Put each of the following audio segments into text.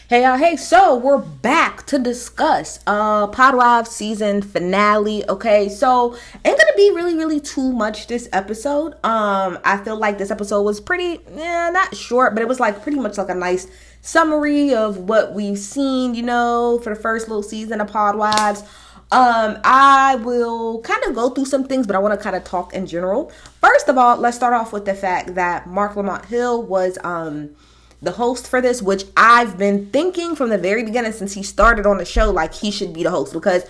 Hey, so we're back to discuss Podwives season finale. Okay, so ain't gonna be really too much this episode. I feel like this episode was pretty not short, but it was like pretty much like a nice summary of what we've seen, for the first little season of Podwives. I will kind of go through some things, but I want to kind of talk in general. First of all, let's start off with the fact that Mark Lamont Hill was the host for this, which I've been thinking from the very beginning since he started on the show, like he should be the host, because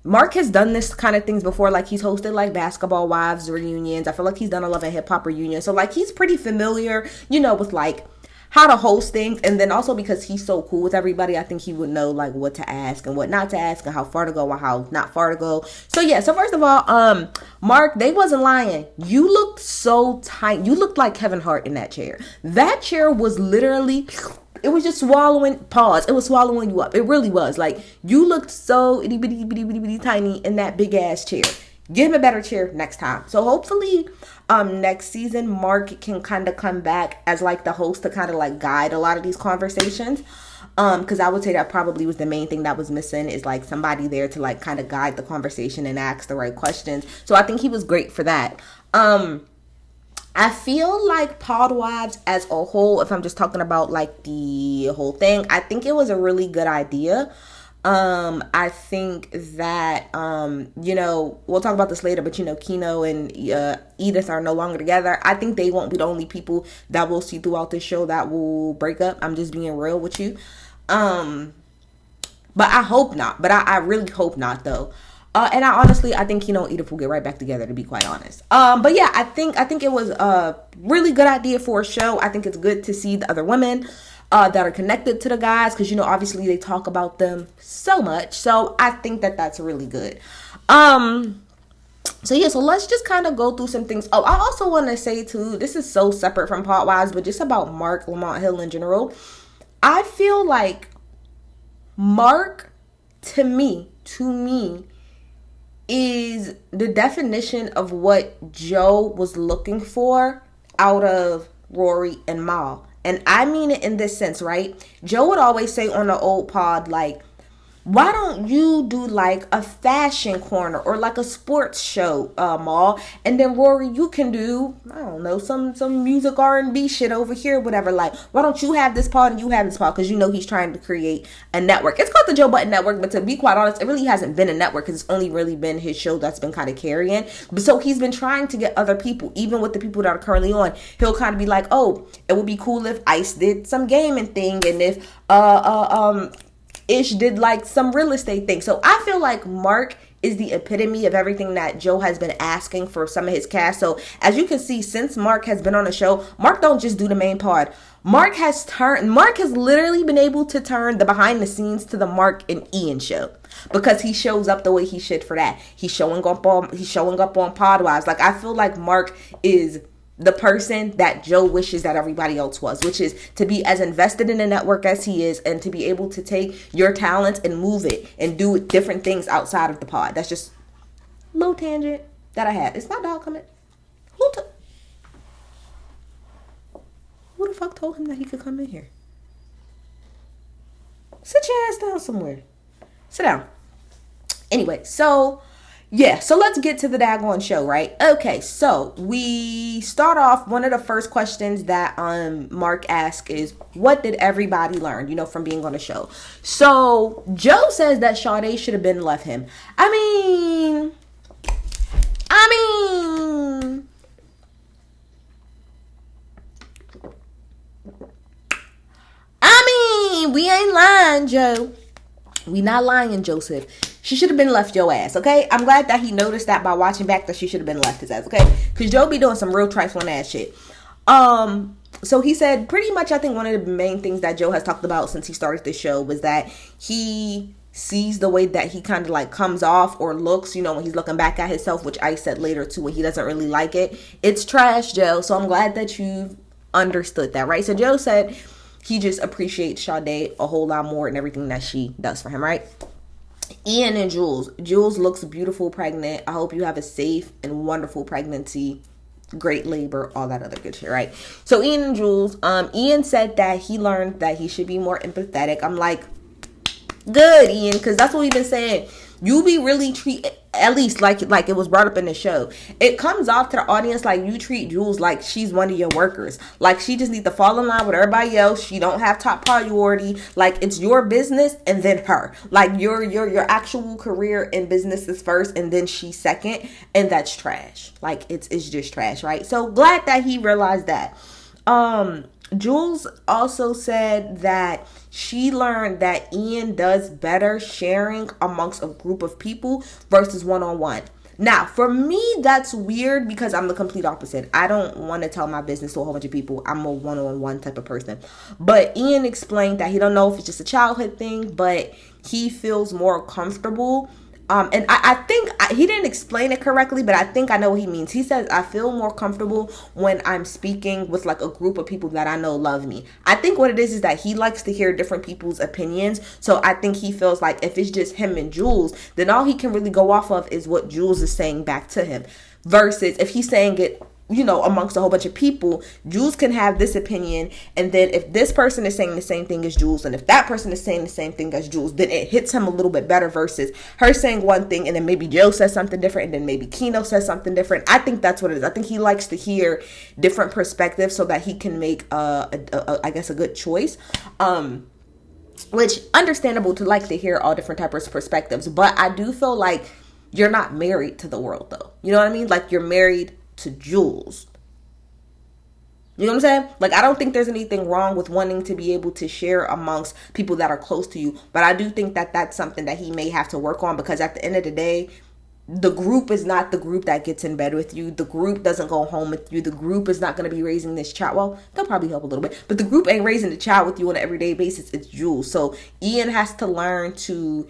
Mark has done this kind of things before. Like he's hosted like Basketball Wives reunions. I feel like he's done a Love and Hip Hop reunion. So like he's pretty familiar, with like how to host things. And then also because he's so cool with everybody, I think he would know like what to ask and what not to ask and how far to go and how not far to go. So yeah, so first of all, Mark, they wasn't lying. You looked so tight. You looked like Kevin Hart in that chair. That chair was literally, it was just swallowing, pause, it was swallowing you up. It really was. Like you looked so itty bitty tiny in that big ass chair. Give him a better chair next time. So hopefully next season Mark can kind of come back as like the host to kind of like guide a lot of these conversations. Because I would say that probably was the main thing that was missing, is like somebody there to like kind of guide the conversation and ask the right questions. So I think he was great for that. I feel like Podwives as a whole, if I'm just talking about like the whole thing, I think it was a really good idea. I think that, we'll talk about this later, but Keno and Edith are no longer together. I think they won't be the only people that we'll see throughout this show that will break up. I'm just being real with you. But I hope not. But I really hope not, though. And I think Keno and Edith will get right back together, to be quite honest. But yeah, I think it was a really good idea for a show. I think it's good to see the other women that are connected to the guys, because obviously they talk about them so much. So I think that that's really good. So yeah, so let's just kind of go through some things. Oh, I also want to say too, this is so separate from Podwives, but just about Mark Lamont Hill in general. I feel like Mark, to me, is the definition of what Joe was looking for out of Rory and Mal. And I mean it in this sense, right? Joe would always say on the old pod, like, why don't you do like a fashion corner or like a sports show, Mal? And then Rory, you can do, I don't know, some music R&B shit over here, whatever. Like, why don't you have this pod and you have this pod? Because he's trying to create a network. It's called the Joe Budden Network, but to be quite honest, it really hasn't been a network, because it's only really been his show that's been kind of carrying. But so he's been trying to get other people, even with the people that are currently on. He'll kind of be like, oh, it would be cool if Ice did some gaming thing, and if Ish did like some real estate thing. So I feel like Mark is the epitome of everything that Joe has been asking for some of his cast. So as you can see, since Mark has been on the show, Mark don't just do the main pod. Mark has literally been able to turn the behind the scenes to the Mark and Ian show, because he shows up the way he should for that. He's showing up on Podwives. Like, I feel like Mark is the person that Joe wishes that everybody else was, which is to be as invested in the network as he is, and to be able to take your talents and move it and do different things outside of the pod. That's just a little tangent that I had. It's my dog coming. Who the fuck told him that he could come in here? Sit your ass down somewhere. Sit down. Anyway, so yeah, so let's get to the daggone show, right? Okay, so we start off, one of the first questions that Mark asked is, what did everybody learn, from being on the show? So Joe says that Sade should have been left him. I mean, we ain't lying, Joe. We not lying, Joseph. She should have been left your ass, okay? I'm glad that he noticed that by watching back, that she should have been left his ass, okay? Because Joe be doing some real trifling ass shit. So he said pretty much, I think one of the main things that Joe has talked about since he started this show was that he sees the way that he kind of like comes off or looks, when he's looking back at himself, which I said later too, when he doesn't really like it. It's trash, Joe. So I'm glad that you understood that, right? So Joe said he just appreciates Sade a whole lot more and everything that she does for him, right? Ian and Jules. Jules looks beautiful pregnant. I hope you have a safe and wonderful pregnancy. great labor, all that other good shit, right? So Ian and Jules, Ian said that he learned that he should be more empathetic. I'm like, good, Ian, because that's what we've been saying. You be really treat, at least like it was brought up in the show, it comes off to the audience like you treat Jules like she's one of your workers, like she just needs to fall in line with everybody else. She don't have top priority. Like, it's your business and then her. Like, your actual career in business is first and then she's second, and that's trash. Like, it's just trash, right? So glad that he realized that. Jules also said that she learned that Ian does better sharing amongst a group of people versus one-on-one. Now, for me, that's weird because I'm the complete opposite. I don't want to tell my business to a whole bunch of people. I'm a one-on-one type of person. But Ian explained that he don't know if it's just a childhood thing, but he feels more comfortable. And I think he didn't explain it correctly, but I think I know what he means. He says, I feel more comfortable when I'm speaking with like a group of people that I know love me. I think what it is that he likes to hear different people's opinions. So I think he feels like if it's just him and Jules, then all he can really go off of is what Jules is saying back to him. Versus if he's saying it, you know, amongst a whole bunch of people, Jules can have this opinion, and then if this person is saying the same thing as Jules, and if that person is saying the same thing as Jules, then it hits him a little bit better versus her saying one thing and then maybe Joe says something different and then maybe Kino says something different. I think that's what it is. I think he likes to hear different perspectives so that he can make I guess a good choice. Which understandable to like to hear all different types of perspectives, but I do feel like you're not married to the world though. You know what I mean? Like, you're married to Jules. You know what I'm saying? Like, I don't think there's anything wrong with wanting to be able to share amongst people that are close to you, but I do think that that's something that he may have to work on, because at the end of the day, the group is not the group that gets in bed with you. The group doesn't go home with you. The group is not going to be raising this child. Well, they'll probably help a little bit, but the group ain't raising the child with you on an everyday basis. It's Jules. So Ian has to learn to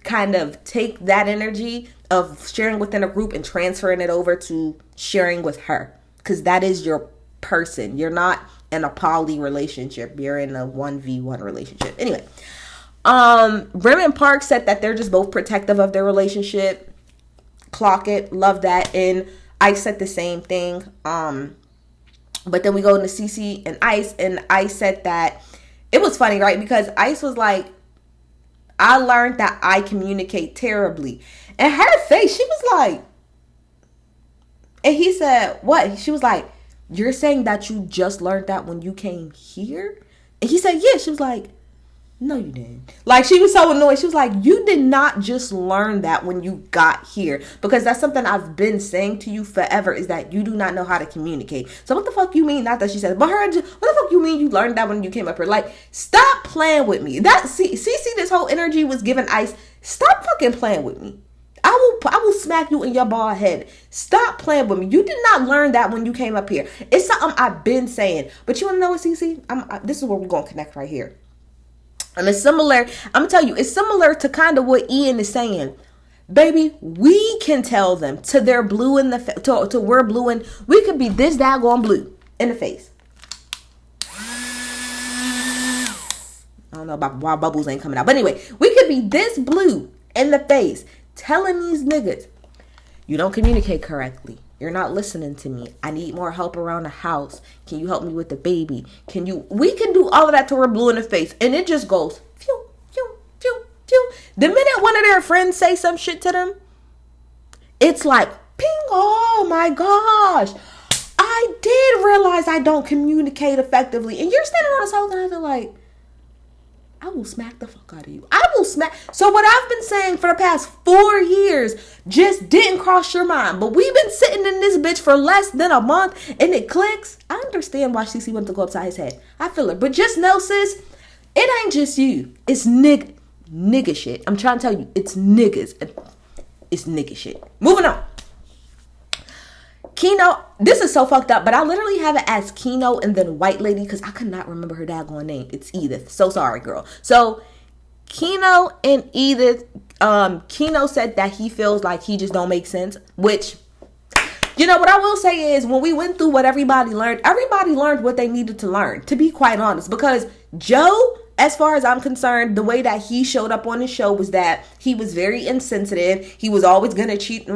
kind of take that energy of sharing within a group and transferring it over to sharing with her, because that is your person. You're not in a poly relationship. You're in a 1v1 relationship. Anyway, Rem and Park said that they're just both protective of their relationship. Clock it. Love that. And I said the same thing. But then we go into Cece and Ice, and Ice said that it was funny, right? Because Ice was like, I learned that I communicate terribly. And her face, she was like, and he said, what? She was like, you're saying that you just learned that when you came here? And he said, yeah. She was like, no, you didn't. Like, she was so annoyed. She was like, you did not just learn that when you got here. Because that's something I've been saying to you forever, is that you do not know how to communicate. So what the fuck you mean? Not that she said, but her, what the fuck you mean you learned that when you came up here? Like, stop playing with me. See, this whole energy was giving Ice, stop fucking playing with me. I will smack you in your bald head. Stop playing with me. You did not learn that when you came up here. It's something I've been saying. But you want to know what, Cece? This is where we're going to connect right here. And it's similar, I'm going to tell you, it's similar to kind of what Ian is saying. Baby, we can tell them to their blue in the face, to we're blue, and we could be this daggone blue in the face. I don't know about why bubbles ain't coming out. But anyway, we could be this blue in the face telling these niggas, you don't communicate correctly. You're not listening to me. I need more help around the house. Can you help me with the baby? We can do all of that till we're blue in the face. And it just goes, phew, phew, phew, phew. The minute one of their friends say some shit to them, it's like, ping, oh my gosh. I did realize I don't communicate effectively. And you're standing on this whole thing, I feel like, I will smack the fuck out of you. I will smack. So what I've been saying for the past 4 years just didn't cross your mind. But we've been sitting in this bitch for less than a month and it clicks. I understand why CC went to go upside his head. I feel it. But just know, sis, it ain't just you. It's nigga shit. I'm trying to tell you, it's niggas. It's nigga shit. Moving on. Kino, this is so fucked up, but I literally have it as Kino and then White Lady because I could not remember her daggone name. It's Edith. So sorry, girl. So Kino and Edith, Kino said that he feels like he just don't make sense, which, you know, what I will say is when we went through what everybody learned what they needed to learn, to be quite honest, because Joe, as far as I'm concerned, the way that he showed up on the show was that he was very insensitive. He was always going to cheat.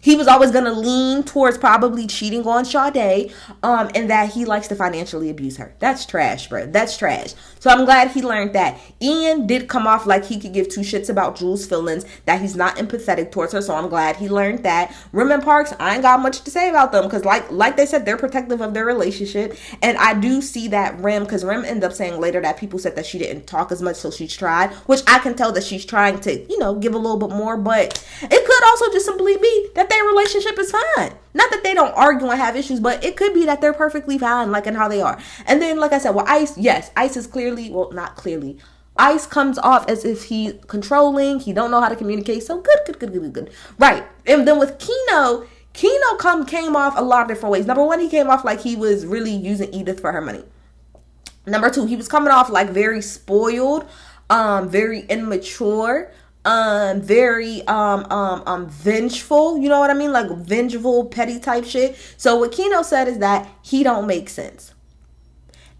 He was always going to lean towards probably cheating on Sade, and that he likes to financially abuse her. That's trash, bro. That's trash. So I'm glad he learned that. Ian did come off like he could give two shits about Jules' feelings, that he's not empathetic towards her. So I'm glad he learned that. Rim and Parks, I ain't got much to say about them because like they said, they're protective of their relationship. And I do see that Rim, because Rim ended up saying later that people said that she didn't talk as much, so she's tried, which I can tell that she's trying to, give a little bit more. But it could also just simply be that their relationship is fine. Not that they don't argue and have issues, but it could be that they're perfectly fine, like in how they are. And then, like I said, well, Ice, yes, Ice is clearly, well, not clearly. Ice comes off as if he's controlling. He don't know how to communicate. So good. Right. And then with Keno came off a lot of different ways. Number one, he came off like he was really using Edith for her money. Number two, he was coming off like very spoiled, very immature, very vengeful, you know what I mean? Like vengeful, petty type shit. So what Keno said is that he don't make sense.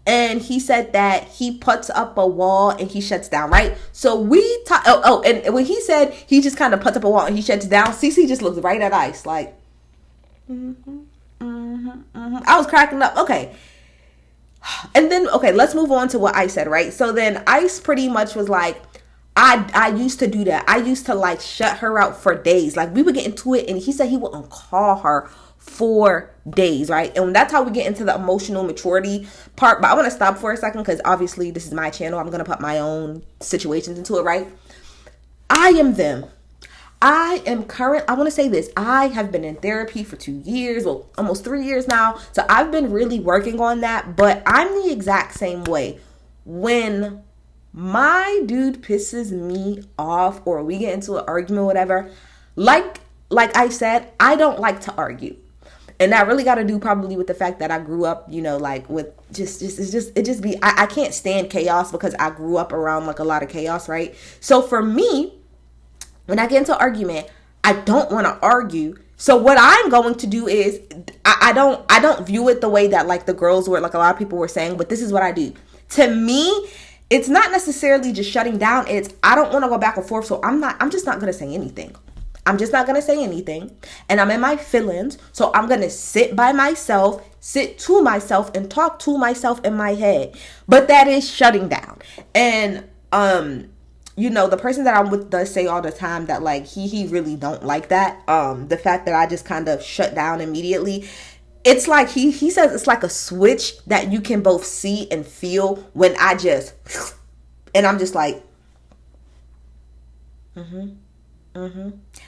And he said that he puts up a wall and he shuts down, right? So and when he said he just kind of puts up a wall and he shuts down, Cece just looks right at Ice like, I was cracking up. Okay. And then, okay, let's move on to what Ice said, right? So then Ice pretty much was like, I used to do that. I used to like shut her out for days. Like we would get into it and he said he wouldn't call her for days, right? And that's how we get into the emotional maturity part. But I want to stop for a second because obviously this is my channel. I'm going to put my own situations into it, right? I am them. I want to say this. I have been in therapy for 2 years, well, almost 3 years now. So I've been really working on that, but I'm the exact same way. When my dude pisses me off or we get into an argument or whatever, like I said, I don't like to argue. And that really got to do probably with the fact that I grew up, like with I can't stand chaos because I grew up around like a lot of chaos, right? So for me, when I get into an argument, I don't want to argue. So what I'm going to do is I don't view it the way that like the girls were, like a lot of people were saying, but this is what I do. To me, it's not necessarily just shutting down. It's I don't want to go back and forth. So I'm just not going to say anything. I'm just not going to say anything. And I'm in my feelings. So I'm going to sit by myself, sit to myself and talk to myself in my head. But that is shutting down. And, the person that I'm with does say all the time that like he really don't like that. The fact that I just kind of shut down immediately. It's like he says it's like a switch that you can both see and feel when I just, and I'm just like,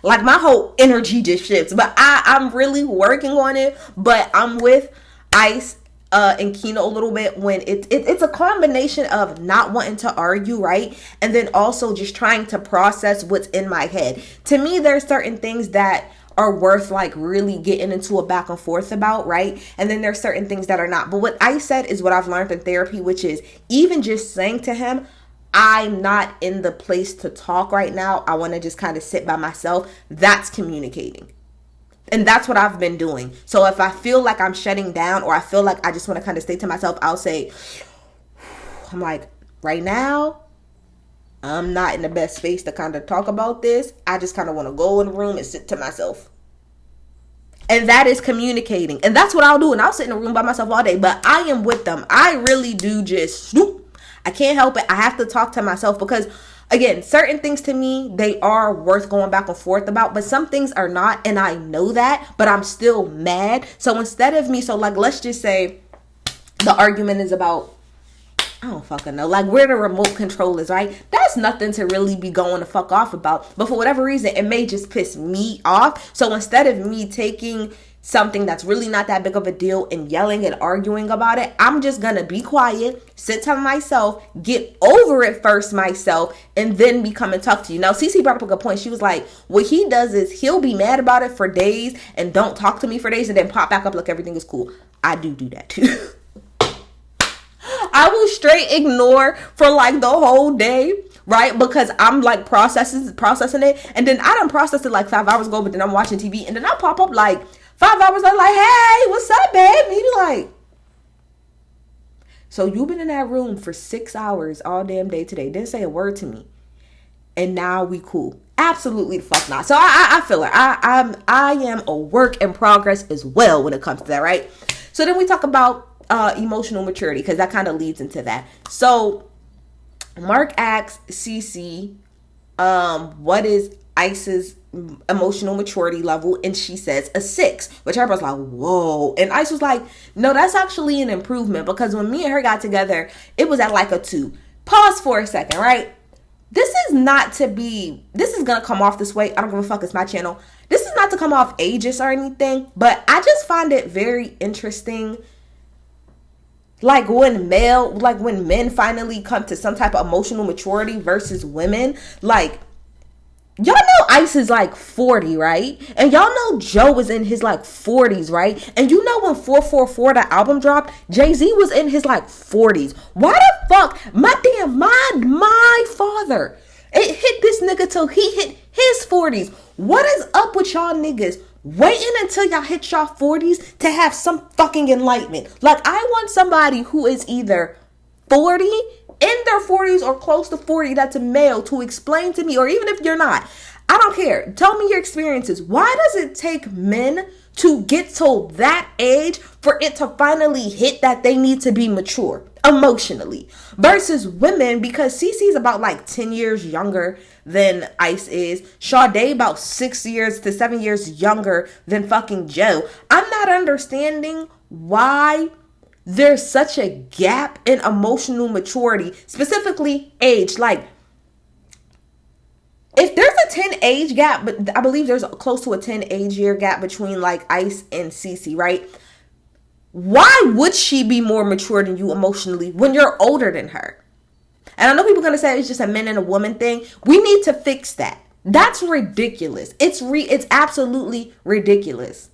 like my whole energy just shifts. But I'm really working on it. But I'm with Ice and Keno a little bit when it's a combination of not wanting to argue, right? And then also just trying to process what's in my head. To me, there's certain things that are worth like really getting into a back and forth about, right? And then there's certain things that are not. But what I said is what I've learned in therapy, which is even just saying to him, I'm not in the place to talk right now. I want to just kind of sit by myself. That's communicating. And that's what I've been doing. So if I feel like I'm shutting down or I feel like I just want to kind of stay to myself, I'll say, I'm like, right now, I'm not in the best space to kind of talk about this. I just kind of want to go in the room and sit to myself. And that is communicating. And that's what I'll do. And I'll sit in a room by myself all day. But I am with them. I really do just, I can't help it. I have to talk to myself because, again, certain things to me, they are worth going back and forth about. But some things are not. And I know that. But I'm still mad. So instead of me, so like, let's just say the argument is about, I don't fucking know, like where the remote control is, right? That's nothing to really be going to fuck off about. But for whatever reason, it may just piss me off. So instead of me taking something that's really not that big of a deal and yelling and arguing about it, I'm just gonna be quiet, sit to myself, get over it first myself, and then be coming talk to you. Now, Cece brought up a good point. She was like, what he does is he'll be mad about it for days and don't talk to me for days and then pop back up like everything is cool. I do that too. I will straight ignore for like the whole day, right? Because I'm like processing it. And then I done processed it like 5 hours ago, but then I'm watching TV and then I'll pop up like 5 hours later like, hey, what's up, babe? And he be like, so you've been in that room for 6 hours all damn day today. Didn't say a word to me. and now we cool. Absolutely the fuck not. So I feel it. I am a work in progress as well when it comes to that, right? So then we talk about emotional maturity, because that kind of leads into that. So Mark asks Cece, what is Ice's emotional maturity level, and she says a 6, which everybody's like, whoa. And Ice was like, no, that's actually an improvement, because when me and her got together, it was at like a 2. Pause for a second, right? This is gonna come off this way. I don't give a fuck, it's my channel. This is not to come off ageist or anything, but I just find it very interesting, like when men finally come to some type of emotional maturity versus women. Like, y'all know Ice is like 40, right? And y'all know Joe is in his like 40s, right? And you know when 444, the album dropped, Jay-Z was in his like 40s. Why the fuck? My father, it hit this nigga till he hit his 40s. What is up with y'all niggas waiting until y'all hit y'all 40s to have some fucking enlightenment? Like, I want somebody who is either 40, in their 40s, or close to 40, that's a male, to explain to me, or even if you're not, I don't care, tell me your experiences. Why does it take men to get to that age for it to finally hit that they need to be mature emotionally, versus women? Because Cece's about like 10 years younger than Ice is. Sade about 6 years to 7 years younger than fucking Joe. I'm not understanding why there's such a gap in emotional maturity, specifically age. Like, if there's a 10 age gap, but I believe there's close to a 10 age year gap between like Ice and Cece, right? Why would she be more mature than you emotionally when you're older than her? And I know people are gonna say it's just a men and a woman thing. We need to fix that. That's ridiculous. It's absolutely ridiculous.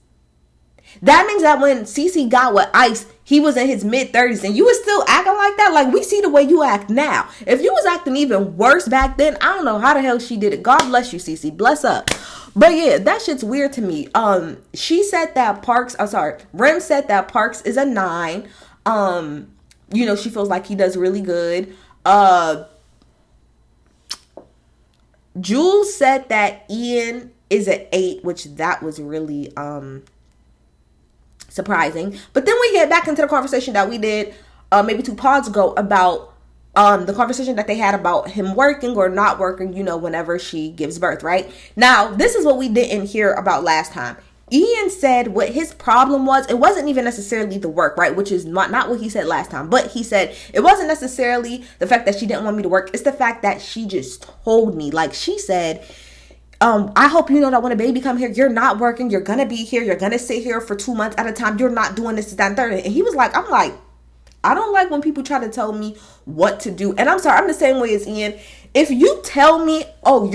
That means that when Cece got with Ice, he was in his mid-30s, and you was still acting like that. Like, we see the way you act now. If you was acting even worse back then, I don't know how the hell she did it. God bless you, Cece. Bless up. But yeah, that shit's weird to me. She said that Rem said that Parks is a 9. She feels like he does really good. Jules said that Ian is an 8, which that was really surprising. But then we get back into the conversation that we did maybe 2 pods ago about the conversation that they had about him working or not working, whenever she gives birth, right? Now, this is what we didn't hear about last time. Ian said what his problem was. It wasn't even necessarily the work, right? Which is not what he said last time. But he said it wasn't necessarily the fact that she didn't want me to work. It's the fact that she just told me. Like, she said, I hope you know that when a baby come here, you're not working. You're going to be here. You're going to sit here for 2 months at a time. You're not doing this, that, and third. And he was like, I'm like, I don't like when people try to tell me what to do. And I'm sorry, I'm the same way as Ian. If you tell me, I'm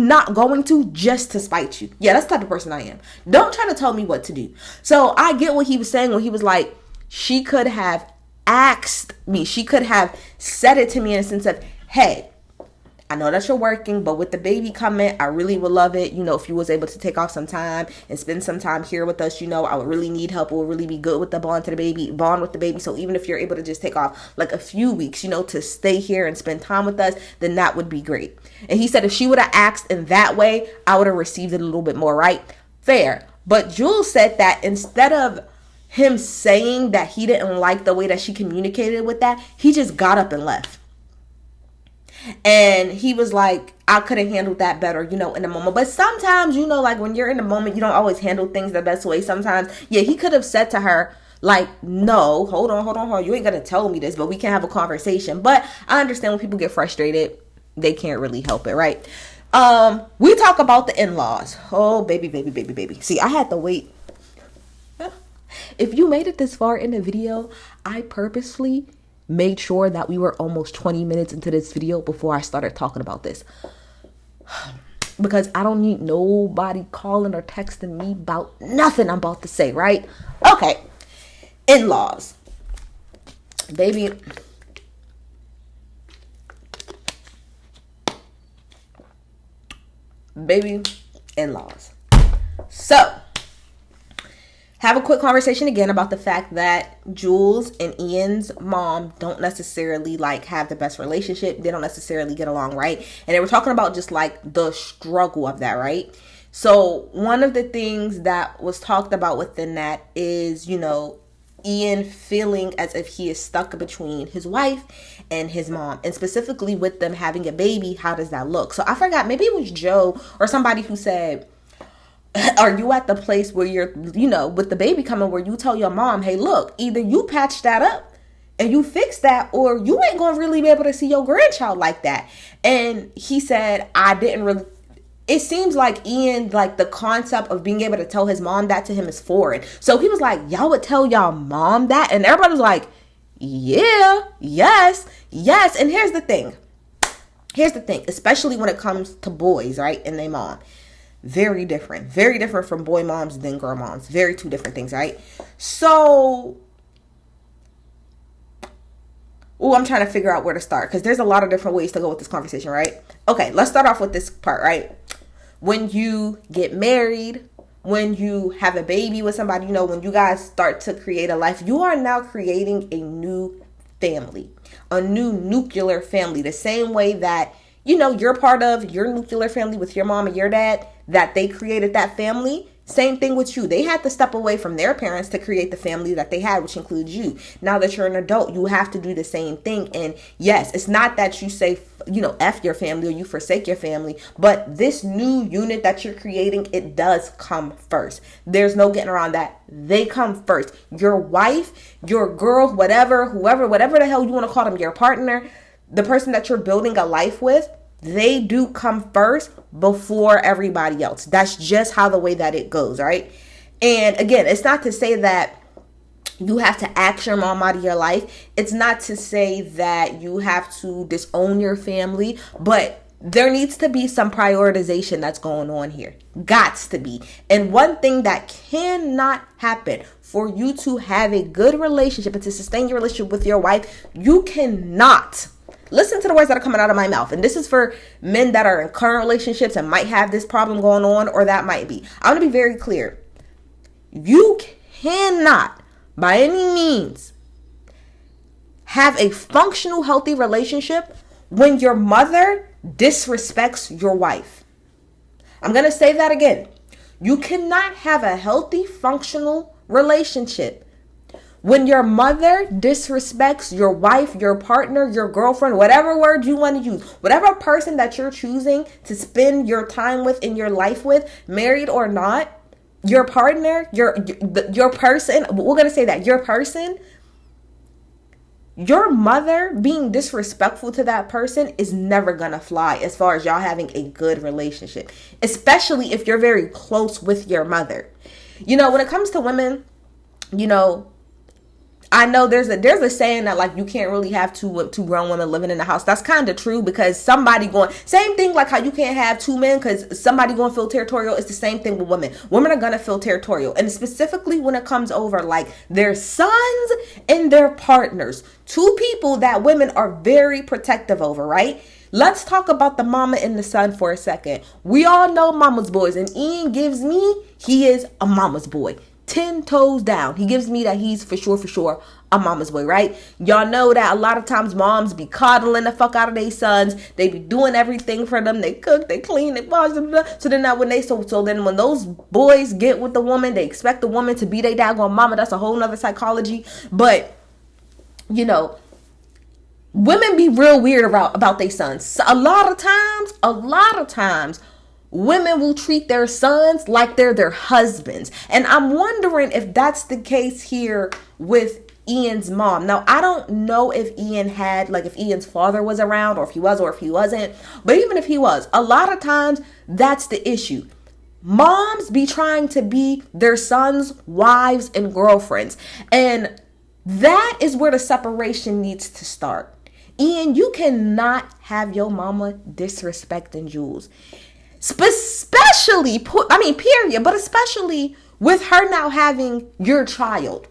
not going to, just to spite you. Yeah, that's the type of person I am. Don't try to tell me what to do. So I get what he was saying when he was like, she could have asked me. She could have said it to me in a sense of, hey, I know that you're working, but with the baby coming, I really would love it. If you was able to take off some time and spend some time here with us, I would really need help. It would really be good with the bond with the baby. So even if you're able to just take off like a few weeks, to stay here and spend time with us, then that would be great. And he said if she would have asked in that way, I would have received it a little bit more, right? Fair. But Jules said that instead of him saying that he didn't like the way that she communicated with that, he just got up and left. And he was like, I could have handled that better, in the moment. But sometimes, like when you're in the moment, you don't always handle things the best way. Sometimes, yeah, he could have said to her, like, no, hold on. You ain't going to tell me this, but we can have a conversation. But I understand when people get frustrated, they can't really help it, right? We talk about the in-laws. Oh, baby. See, I had to wait. If you made it this far in the video, I purposely made sure that we were almost 20 minutes into this video before I started talking about this. Because I don't need nobody calling or texting me about nothing I'm about to say, right? Okay. In-laws. Baby. In-laws. So, have a quick conversation again about the fact that Jules and Ian's mom don't necessarily like have the best relationship. They don't necessarily get along, right? And they were talking about just like the struggle of that, right? So one of the things that was talked about within that is, Ian feeling as if he is stuck between his wife and his mom, and specifically with them having a baby, how does that look? So I forgot, maybe it was Joe or somebody who said, are you at the place where you're, with the baby coming, where you tell your mom, hey, look, either you patch that up and you fix that, or you ain't gonna really be able to see your grandchild like that. And he said, I didn't really. It seems like Ian, like the concept of being able to tell his mom that to him is foreign. So he was like, y'all would tell y'all mom that? And everybody was like, yeah, yes. And here's the thing, especially when it comes to boys, right? And their mom. Very different from boy moms than girl moms. Very two different things, right? So, I'm trying to figure out where to start because there's a lot of different ways to go with this conversation, right? Okay, let's start off with this part, right? When you get married, when you have a baby with somebody, when you guys start to create a life, you are now creating a new family, a new nuclear family, the same way that, you're part of your nuclear family with your mom and your dad, that they created that family. Same thing with you. They had to step away from their parents to create the family that they had, which includes you. Now that you're an adult, you have to do the same thing. And yes, it's not that you say, F your family or you forsake your family, but this new unit that you're creating, it does come first. There's no getting around that. They come first. Your wife, your girl, whatever the hell you want to call them, your partner, the person that you're building a life with, they do come first before everybody else. That's just how the way that it goes, right? And again, it's not to say that you have to axe your mom out of your life. It's not to say that you have to disown your family, but there needs to be some prioritization that's going on here. Gots to be. And one thing that cannot happen for you to have a good relationship and to sustain your relationship with your wife, you cannot. Listen to the words that are coming out of my mouth. And this is for men that are in current relationships and might have this problem going on, or that might be. I want to be very clear. You cannot, by any means, have a functional, healthy relationship when your mother disrespects your wife. I'm going to say that again. You cannot have a healthy, functional relationship when your mother disrespects your wife, your partner, your girlfriend, whatever word you want to use, whatever person that you're choosing to spend your time with in your life with, married or not, your partner, your person, we're going to say that, your person, your mother being disrespectful to that person is never going to fly as far as y'all having a good relationship, especially if you're very close with your mother. When it comes to women, I know there's a saying that like you can't really have two grown women living in the house. That's kind of true because somebody same thing like how you can't have two men because somebody going to feel territorial. It's the same thing with women. Women are going to feel territorial. And specifically when it comes over like their sons and their partners, two people that women are very protective over, right? Let's talk about the mama and the son for a second. We all know mama's boys, and Ian gives me, he is a mama's boy. 10 toes down. He gives me that he's for sure a mama's boy, right? Y'all know that a lot of times moms be coddling the fuck out of their sons. They be doing everything for them. They cook, they clean, they wash, blah, blah. So then when those boys get with the woman, they expect the woman to be their daggone mama. That's a whole nother psychology. But women be real weird about their sons. So a lot of times women will treat their sons like they're their husbands. And I'm wondering if that's the case here with Ian's mom. Now, I don't know if if Ian's father was around, or if he was, or if he wasn't. But even if he was, a lot of times that's the issue. Moms be trying to be their sons' wives and girlfriends. And that is where the separation needs to start. Ian, you cannot have your mama disrespecting Jules. Especially with her now having your child.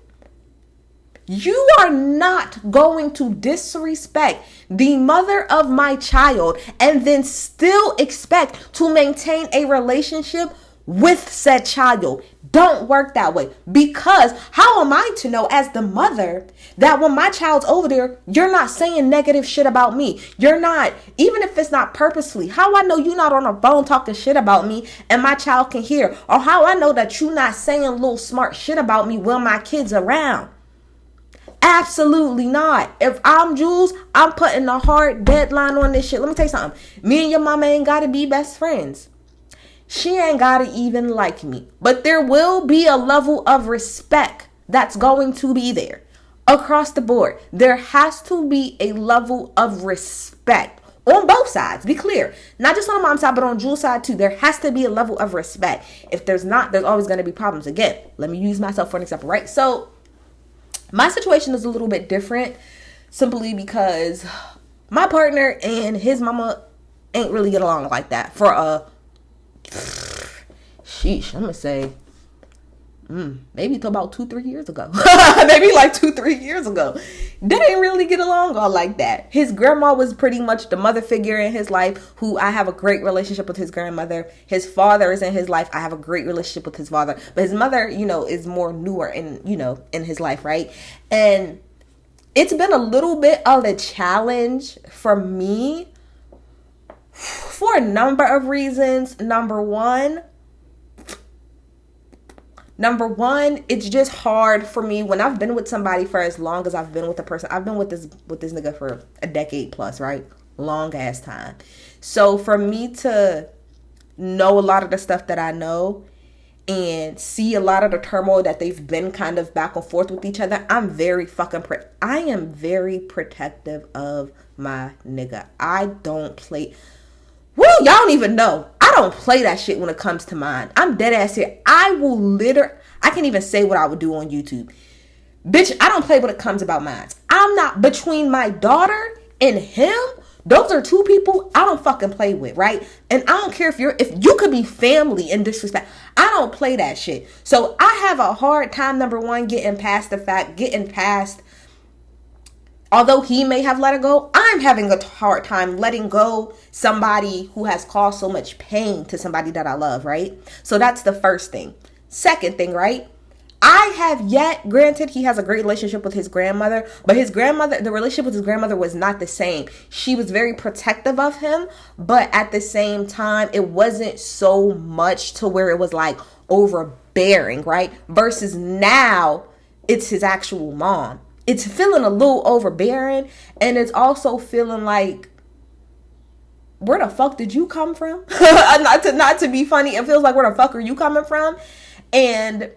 You are not going to disrespect the mother of my child and then still expect to maintain a relationship with said child. Don't work that way, because how am I to know as the mother that when my child's over there, you're not saying negative shit about me? You're not, even if it's not purposely, how I know you're not on a phone talking shit about me and my child can hear? Or how I know that you're not saying little smart shit about me when my kid's around? Absolutely not. If I'm Jules, I'm putting a hard deadline on this shit. Let me tell you something. Me and your mama ain't gotta be best friends. She ain't gotta even like me. But there will be a level of respect that's going to be there. Across the board. There has to be a level of respect. On both sides. Be clear. Not just on mom's side, but on Jules' side too. There has to be a level of respect. If there's not, there's always going to be problems. Again, let me use myself for an example, right? So, my situation is a little bit different. Simply because my partner and his mama ain't really get along like that. For a sheesh, I'm gonna say maybe till about 2-3 years ago. Maybe like 2-3 years ago. They didn't really get along all like that. His grandma was pretty much the mother figure in his life, who I have a great relationship with his grandmother. His father is in his life. I have a great relationship with his father. But his mother, is more newer in his life, right? And it's been a little bit of a challenge for me for a number of reasons. Number one, it's just hard for me when I've been with somebody for as long as I've been with a person. I've been with this nigga for a decade plus, right? Long ass time. So for me to know a lot of the stuff that I know and see a lot of the turmoil that they've been kind of back and forth with each other, I am very protective of my nigga. I don't play. Woo, y'all don't even know. I don't play that shit when it comes to mine. I'm dead ass here. I can't even say what I would do on YouTube. Bitch, I don't play when it comes about mine. I'm not, between my daughter and him, those are two people I don't fucking play with, right? And I don't care if you could be family and disrespect. I don't play that shit. So I have a hard time, number one, getting past, although he may have let it go, I'm having a hard time letting go somebody who has caused so much pain to somebody that I love, right? So that's the first thing. Second thing, right? I have yet, granted, he has a great relationship with his grandmother, but the relationship with his grandmother was not the same. She was very protective of him, but at the same time, it wasn't so much to where it was like overbearing, right? Versus now, it's his actual mom. It's feeling a little overbearing, and it's also feeling like, where the fuck did you come from? not to be funny, it feels like, where the fuck are you coming from? And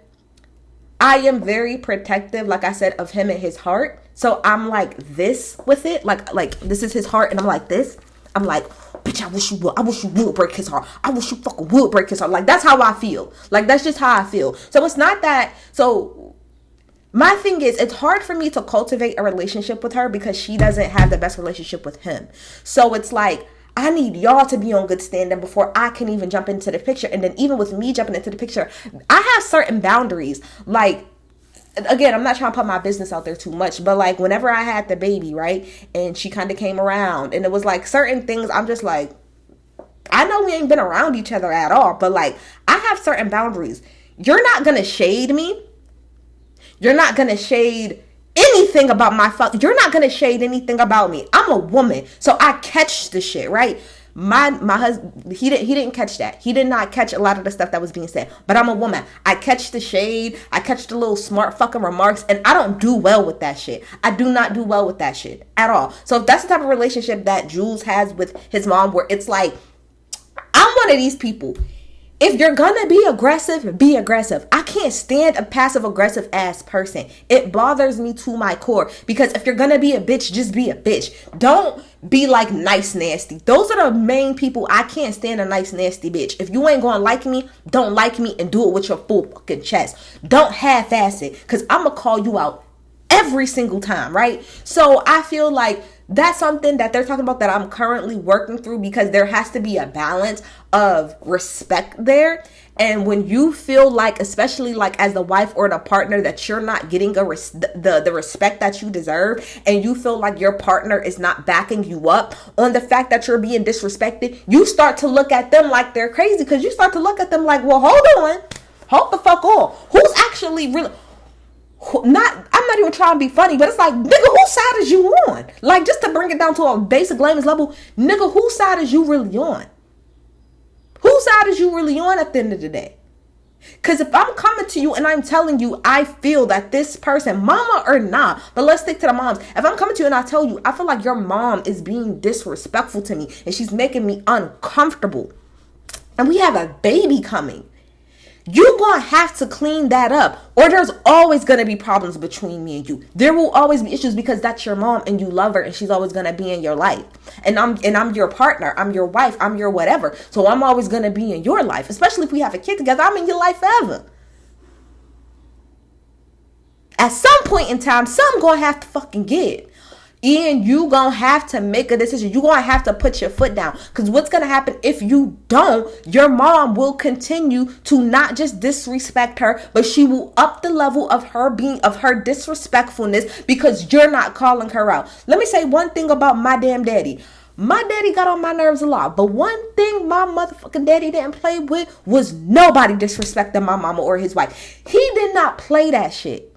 I am very protective, like I said, of him and his heart. So I'm like this with it, like this is his heart, and I'm like this. I'm like, bitch, I wish you would break his heart. I wish you fucking would break his heart. Like, that's how I feel. Like, that's just how I feel. So it's not that. So my thing is, it's hard for me to cultivate a relationship with her because she doesn't have the best relationship with him. So it's like, I need y'all to be on good standing before I can even jump into the picture. And then even with me jumping into the picture, I have certain boundaries. Like, again, I'm not trying to put my business out there too much, but like whenever I had the baby, right, and she kind of came around, and it was like certain things, I'm just like, I know we ain't been around each other at all, but like, I have certain boundaries. You're not gonna shade me. You're not gonna shade anything about you're not gonna shade anything about me. I'm a woman, so I catch the shit, right? My husband, he didn't catch that. He did not catch a lot of the stuff that was being said. But I'm a woman. I catch the shade. I catch the little smart fucking remarks, and I don't do well with that shit. I do not do well with that shit at all. So if that's the type of relationship that Jules has with his mom, where it's like, I'm one of these people. If you're gonna be aggressive, be aggressive. I can't stand a passive aggressive ass person. It bothers me to my core, because if you're gonna be a bitch, just be a bitch. Don't be like nice nasty. Those are the main people. I can't stand a nice nasty bitch. If you ain't gonna like me, don't like me, and do it with your full fucking chest. Don't half-ass it, because I'm gonna call you out every single time, right? So I feel like that's something that they're talking about that I'm currently working through, because there has to be a balance of respect there. And when you feel like, especially like as the wife or the partner, that you're not getting the respect that you deserve, and you feel like your partner is not backing you up on the fact that you're being disrespected, you start to look at them like they're crazy, because you start to look at them like, well, hold the fuck on. Who's actually really... I'm not even trying to be funny, but it's like, nigga, whose side is you on? Like, just to bring it down to a basic layman's level, nigga, whose side is you really on? Whose side is you really on at the end of the day? Because if I'm coming to you and I'm telling you I feel that this person, mama or not, but let's stick to the moms. If I'm coming to you and I tell you I feel like your mom is being disrespectful to me and she's making me uncomfortable, and we have a baby coming, you're going to have to clean that up, or there's always going to be problems between me and you. There will always be issues, because that's your mom and you love her and she's always going to be in your life. And I'm your partner. I'm your wife. I'm your whatever. So I'm always going to be in your life, especially if we have a kid together. I'm in your life forever. At some point in time, something going to have to fucking give. And you gonna have to make a decision. You gonna have to put your foot down, because what's gonna happen if you don't, your mom will continue to not just disrespect her, but she will up the level of her disrespectfulness, because you're not calling her out. Let me say one thing about my damn daddy. My daddy got on my nerves a lot, but one thing my motherfucking daddy didn't play with was nobody disrespecting my mama or his wife. He did not play that shit.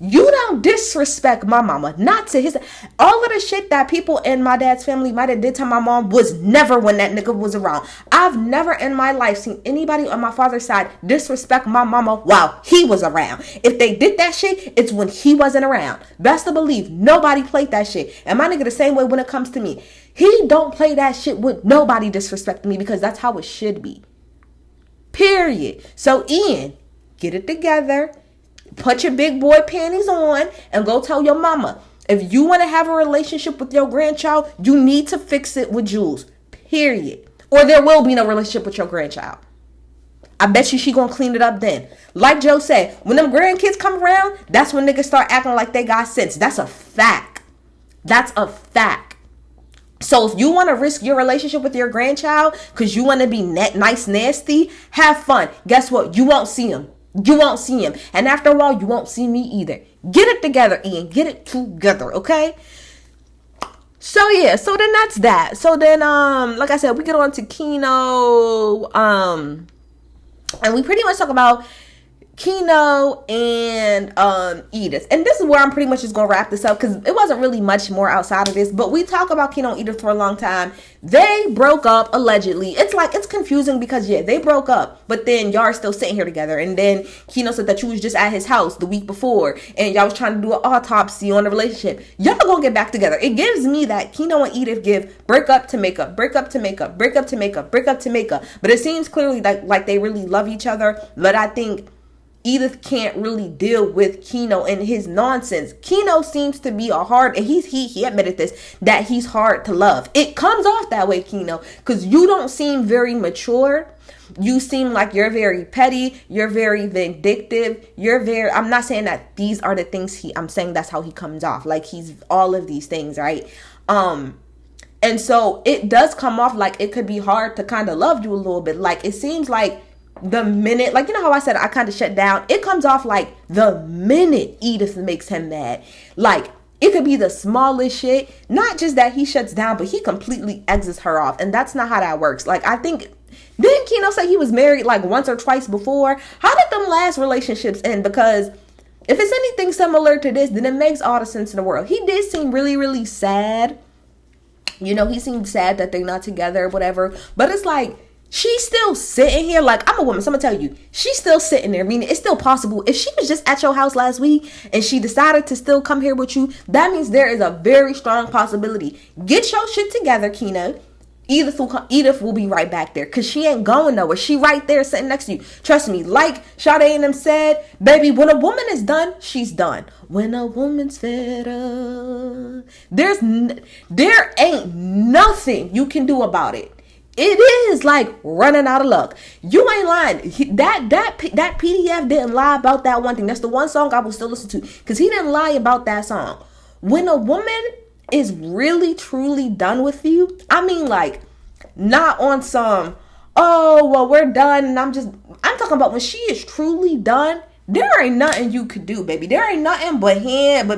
You don't disrespect my mama, not to his... All of the shit that people in my dad's family might have did to my mom was never when that nigga was around. I've never in my life seen anybody on my father's side disrespect my mama while he was around. If they did that shit, it's when he wasn't around. Best to believe, nobody played that shit. And my nigga the same way when it comes to me. He don't play that shit with nobody disrespecting me, because that's how it should be. Period. So Ian, get it together. Put your big boy panties on and go tell your mama. If you want to have a relationship with your grandchild, you need to fix it with Jules. Period. Or there will be no relationship with your grandchild. I bet you she gonna clean it up then. Like Joe said, when them grandkids come around, that's when niggas start acting like they got sense. That's a fact. That's a fact. So if you want to risk your relationship with your grandchild because you want to be nice, nasty, have fun. Guess what? You won't see him. You won't see him. And after a while, you won't see me either. Get it together, Ian. Get it together, okay? So, yeah. So, then that's that. So, then, like I said, we get on to Keno. And we pretty much talk about Keno and Edith. And this is where I'm pretty much just going to wrap this up, because it wasn't really much more outside of this. But we talk about Keno and Edith for a long time. They broke up, allegedly. It's confusing because, yeah, they broke up. But then y'all are still sitting here together. And then Keno said that you was just at his house the week before. And y'all was trying to do an autopsy on the relationship. Y'all gonna get back together. It gives me that Keno and Edith give break up to make up, break up to make up, break up to make up, break up to make up. But it seems clearly like they really love each other. But I think Edith can't really deal with Keno and his nonsense. Keno seems to be and he admitted this, that he's hard to love. It comes off that way, Keno, because you don't seem very mature. You seem like you're very petty. You're very vindictive. I'm not saying that these are the things I'm saying that's how he comes off. Like, he's all of these things, right? And so it does come off like it could be hard to kind of love you a little bit. Like, it seems like the minute, like, you know how I said I kind of shut down? It comes off like the minute Edith makes him mad. Like, it could be the smallest shit. Not just that he shuts down, but he completely exits her off. And that's not how that works. Like, I think, didn't Keno say he was married like once or twice before? How did them last relationships end? Because if it's anything similar to this, then it makes all the sense in the world. He did seem really, really sad. You know, he seemed sad that they're not together or whatever. But it's like, she's still sitting here. Like, I'm a woman, so I'm gonna tell you, she's still sitting there. Meaning, it's still possible. If she was just at your house last week and she decided to still come here with you, that means there is a very strong possibility. Get your shit together, Keno. Edith will be right back there, because she ain't going nowhere. She right there sitting next to you. Trust me, like Sade and them said, baby, when a woman is done, she's done. When a woman's fed up, there ain't nothing you can do about it. It is like running out of luck. You ain't lying. That PDF didn't lie about that one thing. That's the one song I will still listen to, because he didn't lie about that song. When a woman is really truly done with you, I mean, like, not on some, oh, well, we're done. And I'm talking about when she is truly done. There ain't nothing you could do, baby. There ain't nothing but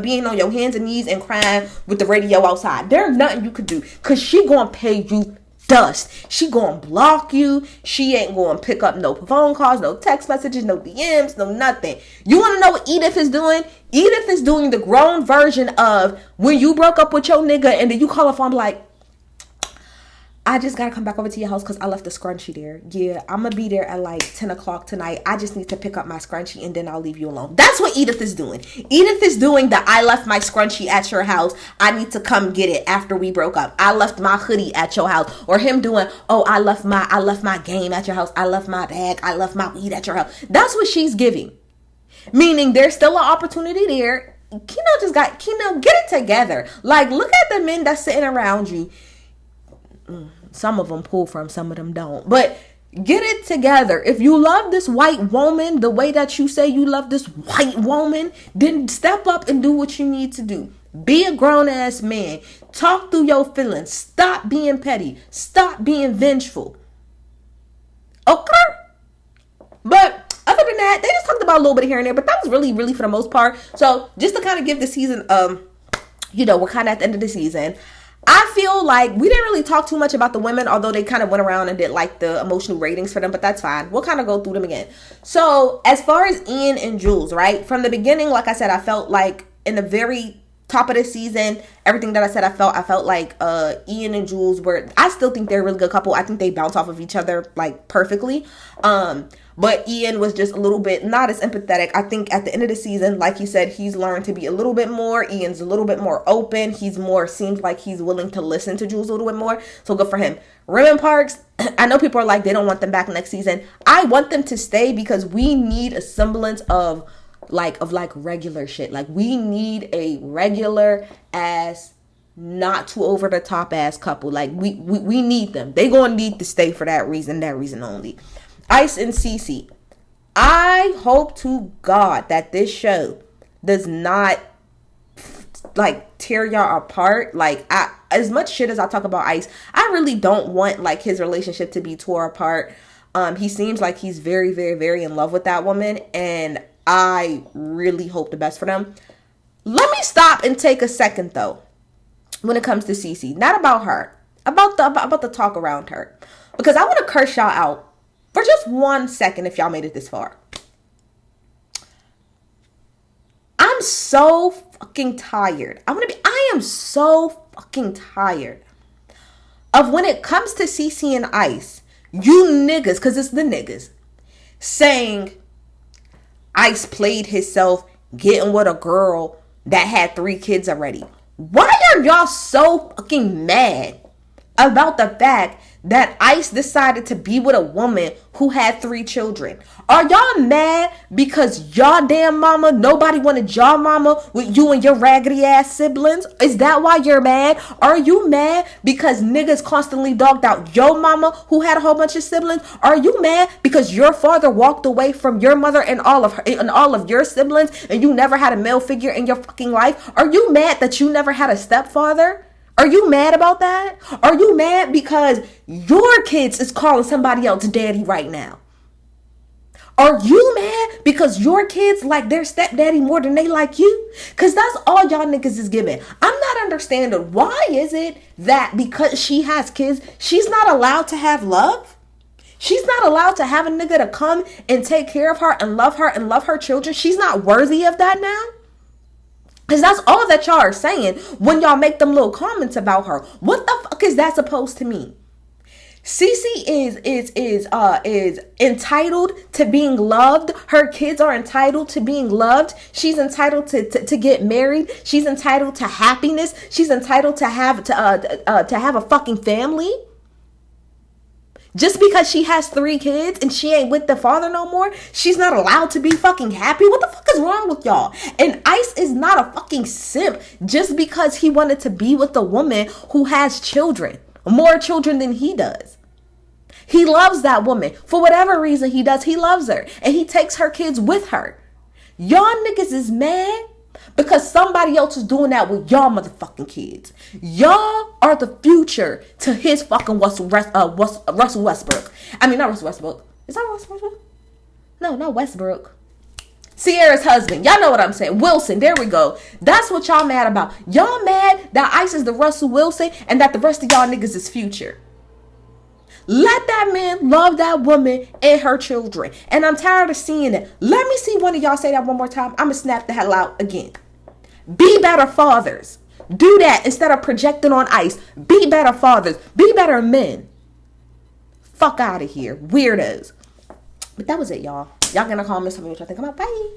being on your hands and knees and crying with the radio outside. There ain't nothing you could do. Because she gonna pay you dust. She gonna block you. She ain't gonna pick up no phone calls, no text messages, no DMs, no nothing. You wanna know what Edith is doing? Edith is doing the grown version of when you broke up with your nigga and then you call her phone like, I just gotta come back over to your house because I left the scrunchie there. Yeah, I'm gonna be there at like 10 o'clock tonight. I just need to pick up my scrunchie and then I'll leave you alone. That's what Edith is doing. Edith is doing the I left my scrunchie at your house. I need to come get it after we broke up. I left my hoodie at your house. Or him doing, oh, I left my game at your house. I left my bag. I left my weed at your house. That's what she's giving. Meaning there's still an opportunity there. Keno, get it together. Like, look at the men that's sitting around you. Some of them pull from, some of them don't. But get it together. If you love this white woman the way that you say you love this white woman, then step up and do what you need to do. Be a grown-ass man. Talk through your feelings. Stop being petty. Stop being vengeful. Okay? But other than that, they just talked about a little bit here and there. But that was really, really for the most part. So just to kind of give the season, we're kind of at the end of the season. I feel like we didn't really talk too much about the women, although they kind of went around and did like the emotional ratings for them, but that's fine. We'll kind of go through them again. So as far as Ian and Jules, right? From the beginning, like I said, I felt like in the very top of the season, everything that I said, I felt like Ian and Jules I still think they're a really good couple. I think they bounce off of each other like perfectly. But Ian was just a little bit not as empathetic. I think at the end of the season, like you said, he's learned to be a little bit more. Ian's a little bit more open. Seems like he's willing to listen to Jules a little bit more. So good for him. Raymond Parks, I know people are like, they don't want them back next season. I want them to stay because we need a semblance of regular shit. Like, we need a regular ass, not too over the top ass couple. Like, we need them. They gonna need to stay for that reason only. Ice and Cece. I hope to God that this show does not like tear y'all apart. Like, as much shit as I talk about Ice, I really don't want like his relationship to be tore apart. He seems like he's very, very, very in love with that woman, and I really hope the best for them. Let me stop and take a second though when it comes to Cece. Not about her, about the talk around her, because I want to curse y'all out for just 1 second if y'all made it this far. I'm so fucking tired. I am so fucking tired of when it comes to Cece and Ice, you niggas, because it's the niggas, saying Ice played himself getting with a girl that had 3 kids already. Why are y'all so fucking mad about the fact that Ice decided to be with a woman who had 3 children? Are y'all mad because y'all damn mama, nobody wanted y'all mama with you and your raggedy ass siblings? Is that why you're mad? Are you mad because niggas constantly dogged out your mama who had a whole bunch of siblings? Are you mad because your father walked away from your mother and all of your siblings and you never had a male figure in your fucking life? Are you mad that you never had a stepfather? Are you mad about that? Are you mad because your kids is calling somebody else daddy right now? Are you mad because your kids like their stepdaddy more than they like you? Because that's all y'all niggas is giving. I'm not understanding why is it that because she has kids, she's not allowed to have love? She's not allowed to have a nigga to come and take care of her and love her children? She's not worthy of that now? Because that's all that y'all are saying when y'all make them little comments about her. What the fuck is that supposed to mean? Cece is entitled to being loved. Her kids are entitled to being loved. She's entitled to get married. She's entitled to happiness. She's entitled to have a fucking family. Just because she has 3 kids and she ain't with the father no more, she's not allowed to be fucking happy? What the fuck is wrong with y'all? And Ice is not a fucking simp just because he wanted to be with a woman who has children. More children than he does. He loves that woman. For whatever reason he does, he loves her. And he takes her kids with her. Y'all niggas is mad Because somebody else is doing that with y'all motherfucking kids. Y'all are the future to his fucking Russell Westbrook. I mean, not Russell Westbrook. Is that Russell Westbrook? No, not Westbrook. Sierra's husband. Y'all know what I'm saying. Wilson. There we go. That's what y'all mad about. Y'all mad that Ice is the Russell Wilson and that the rest of y'all niggas is future. Let that man love that woman and her children. And I'm tired of seeing it. Let me see one of y'all say that one more time. I'm going to snap the hell out again. Be better fathers. Do that instead of projecting on Ice. Be better fathers. Be better men. Fuck out of here. Weirdos. But that was it, y'all. Y'all gonna call me, tell me what y'all think about. Bye.